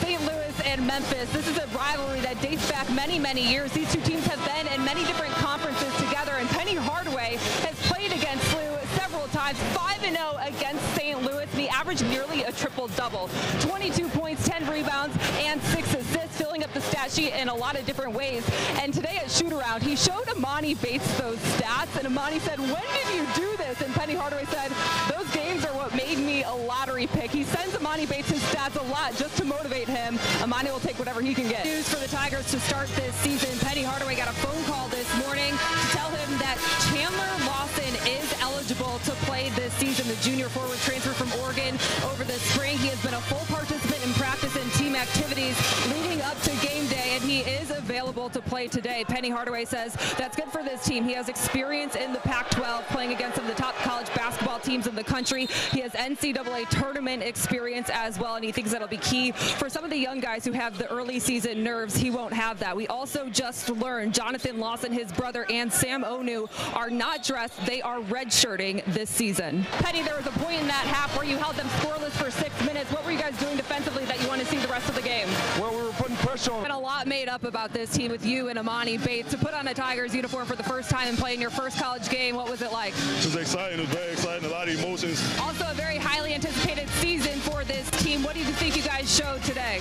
St. Louis and Memphis. This is a rivalry that dates back many, many years. These two teams have been in many different conferences together, and Penny Hardaway has played against SLU several times, 5-0 against St. Louis, and he averaged nearly a triple-double. 22 points, 10 rebounds, and 6 assists, filling up the stat sheet in a lot of different ways. And today at shoot-around, he showed Amani Bates those stats, and Amani said, "When did you do this?" And Penny Hardaway said, "Those games are what made me a lottery pick." He sends Amani Bates his stats a lot just to motivate him. Amani will take whatever he can get. News for the Tigers to start this season. Penny Hardaway got a phone call this morning to tell him that Chandler Lawson is eligible to play this season. The junior forward transfer from Oregon over the spring. He has been a full participant in practice and team activities leading up to game day, and he is available to play today. Penny Hardaway says that's good for this team. He has experience in the Pac-12 playing against some of the top college basketball teams in the country. He has NCAA tournament experience as well, and he thinks that'll be key for some of the young guys who have the early season nerves. He won't have that. We also just learned Jonathan Lawson, his brother, and Sam Onu are not dressed. They are redshirting this season. Penny, there was a point in that half where you held them scoreless for 6 minutes. What were you guys doing defensively that you want to see the rest of the game? Well, we were putting pressure on. Been a lot made up about this team with you and Amani Bates. To put on a Tigers uniform for the first time and play in your first college game, what was it like? It was exciting. It was very exciting. A lot of emotions. Also a very highly anticipated season for this team. What do you think you guys showed today?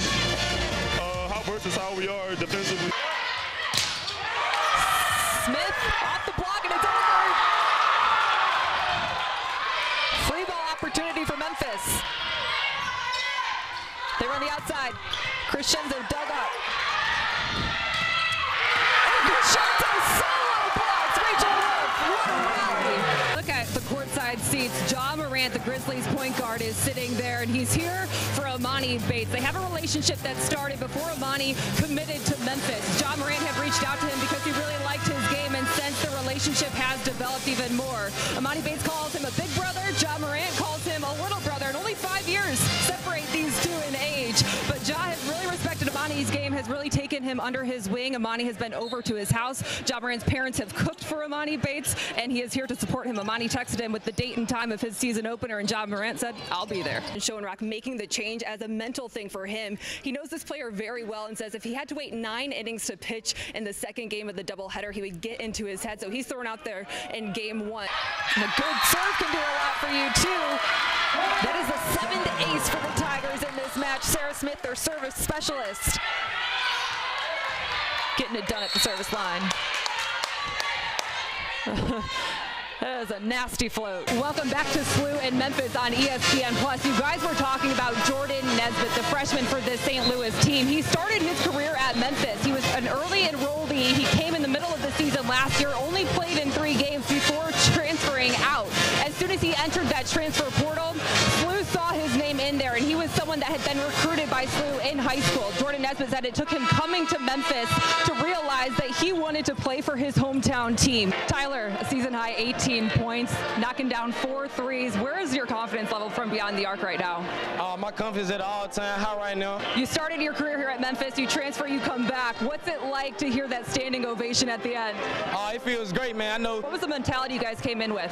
How versatile we are defensively. Smith off the block, and it's over. Free ball opportunity for Memphis. They run the outside. Crescenzo dug up. And Crescenzo solo blocks Rachel Wolf. What a rally. Look at the courtside seats. Ja Morant, the Grizzlies point guard, is sitting there, and he's here for Amani Bates. They have a relationship that started before Amani committed to Memphis. Ja Morant had reached out to him because he really liked his game, and since the relationship has developed even more. Amani Bates calls him a big brother. Ja Morant calls him a little brother, and only 5 years separate these two in age. But Ja has really respected Amani's game, has really taken him under his wing. Amani has been over to his house. Ja Morant's parents have cooked for Amani Bates, and he is here to support him. Amani texted him with the date and time of his season opener, and Ja Morant said, "I'll be there." And Schoenrock making the change as a mental thing for him. He knows this player very well and says if he had to wait 9 innings to pitch in the second game of the doubleheader, he would get into his head. So he's thrown out there in game 1. And a good serve can do a lot for you, too. That is the 7th ace for the Tigers in this match. Sarah Smith, their service specialist, getting it done at the service line. That is a nasty float. Welcome back to SLU and Memphis on ESPN+. You guys were talking about Jordan Nesbitt, the freshman for the St. Louis team. He started his career at Memphis. He was an early enrollee. He came in the middle of the season last year, only played in 3 games before transferring out. As soon as he entered that transfer portal, SLU saw his name in there, and he was someone that had been recruited by SLU in high school. Jordan Nesbitt said it took him coming to Memphis to realize that he wanted to play for his hometown team. Tyler, a season-high 18 points, knocking down 4 threes. Where is your confidence level from beyond the arc right now? My confidence at all time high right now. You started your career here at Memphis. You transfer, you come back. What's it like to hear that standing ovation at the end? It feels great, man. I know. What was the mentality you guys came in with?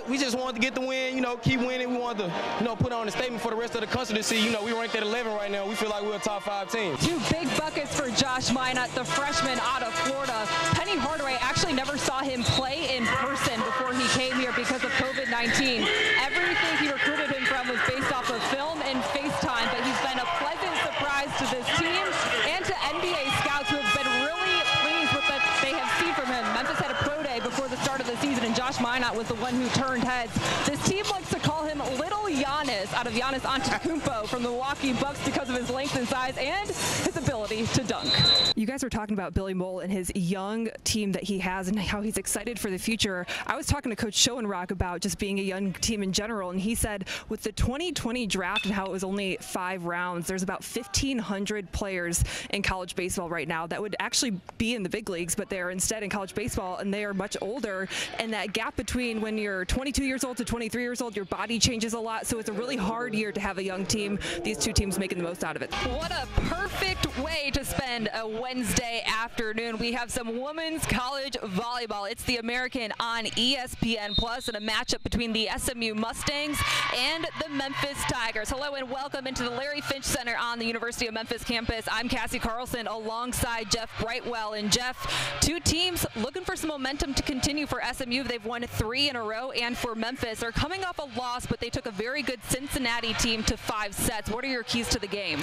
We just wanted to get the win, keep winning. We wanted to, put on a statement for the rest of the country to see, we ranked at 11 right now. We feel like we're a top 5 team. 2 big buckets for Josh Minot, the freshman out of Florida. Penny Hardaway actually never saw him play in person before he came here because of COVID-19. Everything he recruited him from was based off of film and FaceTime, but he's been a pleasant surprise to this team and to NBA scouts who have been really pleased with what they have seen from him. Memphis had a pro day before the start of the season, and Josh Minot was the one who turned heads. This team likes to call him Little Giannis, out of Giannis Antetokounmpo from the Milwaukee Bucks, because of his length and size and his ability to dunk. You guys were talking about Billy Mole and his young team that he has and how he's excited for the future. I was talking to Coach Schoenrock about just being a young team in general, and he said with the 2020 draft and how it was only 5 rounds, there's about 1,500 players in college baseball right now that would actually be in the big leagues, but they're instead in college baseball, and they are much older, and that gap gap between when you're 22 years old to 23 years old. Your body changes a lot, so it's a really hard year to have a young team. These two teams making the most out of it. What a perfect way to spend a Wednesday afternoon. We have some women's college volleyball. It's the American on ESPN Plus, and a matchup between the SMU Mustangs and the Memphis Tigers. Hello and welcome into the Larry Finch Center on the University of Memphis campus. I'm Cassie Carlson alongside Jeff Brightwell. And Jeff, two teams looking for some momentum to continue for SMU. They've won 3 in a row, and for Memphis, they're coming off a loss, but they took a very good Cincinnati team to 5 sets. What are your keys to the game?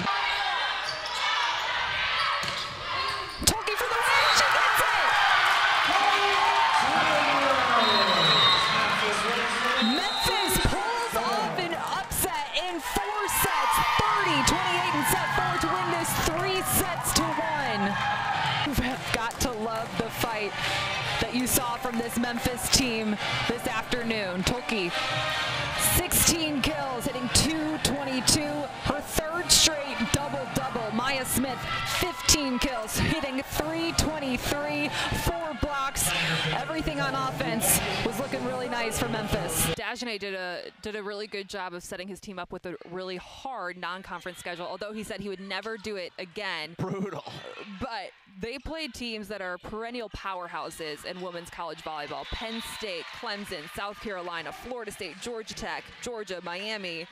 Toki for the win. She gets it! Memphis pulls off an upset in 4 sets, 30-28 in set 4 to win this 3 sets to 1. You've got to love the fight that you saw from this Memphis team this afternoon. Toki, 16 kills, hitting 222, her 3rd straight double-double. Maya Smith, 15 kills, hitting 323, 4 blocks. Everything on offense was looking really nice for Memphis. Dagenais did a really good job of setting his team up with a really hard non-conference schedule, although he said he would never do it again. Brutal. But they played teams that are perennial powerhouses in women's college volleyball. Penn State, Clemson, South Carolina, Florida State, Georgia Tech, Georgia, Miami.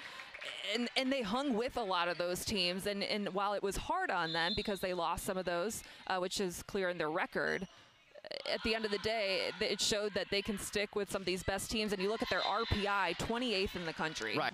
And they hung with a lot of those teams. And while it was hard on them because they lost some of those, which is clear in their record, at the end of the day, it showed that they can stick with some of these best teams. And you look at their RPI, 28th in the country. Right.